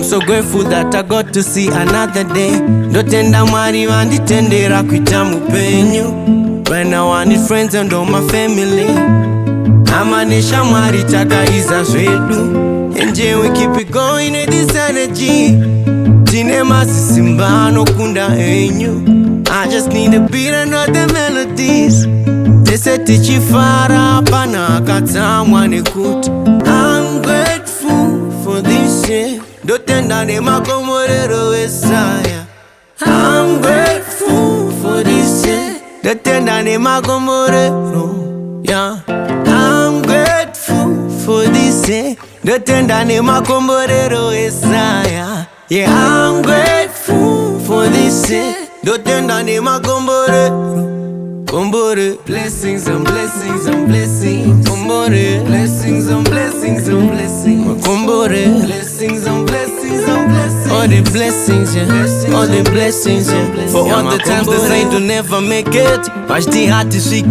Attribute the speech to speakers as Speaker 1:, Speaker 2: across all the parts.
Speaker 1: so grateful that I got to see another day. Ndotenda mwari vanditendera kuita mupenyu. Right now I need friends and all my family. Amanesha mwari takaiza zvedu. And yeah, we keep it going with this energy. Tine masisimba anokunda enyu. I just need a beat and not the melodies. Tese tichifara pana akatamwa nekuti. I'm grateful for this shit. Ndotenda ne makomorero wesaya. I'm grateful for this shit. Ndotenda ne makomorero. Yeah. I'm grateful for this shit. Ndotenda ne makomorero wesaya. Yeah, I'm grateful for this shit. Ndotenda ne makomorero. Kombore, blessings and blessings and blessings. Kombore, blessings and blessings and blessings. Kombore, blessings and blessings and blessings. All the blessings, yeah. All the blessings, yeah. For all the times they say to never make it, mas the heart is weak.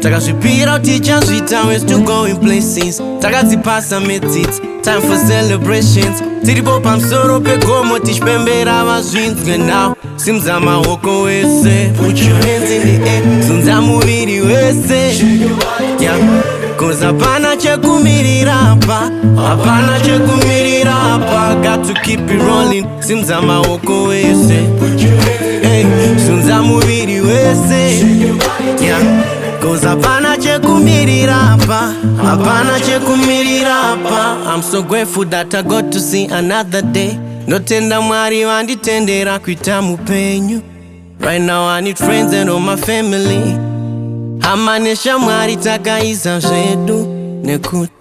Speaker 1: Taka swipira teachers sweet and we're still going places. Taka zipasa metit, time for celebrations. Tiripo pam soro pe como tishpembera mazwins genau. Simzama woko wese, put your hands in the air. Sunza muviri wese, yeah. Cause apana chekumirira hapa, apana chekumirira hapa. Got to keep it rolling. Simzama woko wese, hey. Sunza muviri wese, yeah. Cause apana chekumirira hapa, apana chekumirira hapa. I'm so grateful that I got to see another day. Ndotenda mwari vanditendera kuita mupenyu. Right now I need friends and all my family. Amanesha mwari takaiza zvedu nekuti.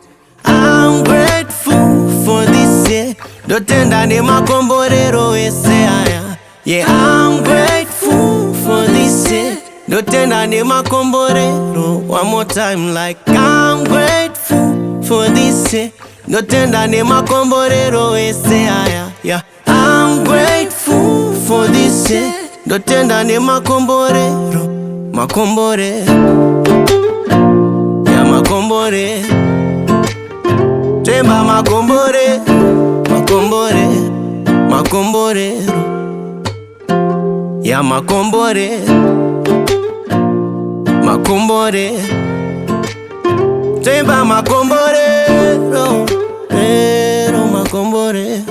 Speaker 1: I'm grateful for this year. Ndotenda ne makomborero ese aya. Yeah, I'm grateful for this year. Ndotenda ne makomborero. One more time like I'm grateful for this year. Ndotenda ne makomborero ese aya. Yeah, I'm grateful for this year. Ndotenda ne makomborero. Makombore. Yeah, makombore. Temba makombore. Makombore. Makomborero. Yeah, makombore. Makombore. Temba makomborero. Makombore.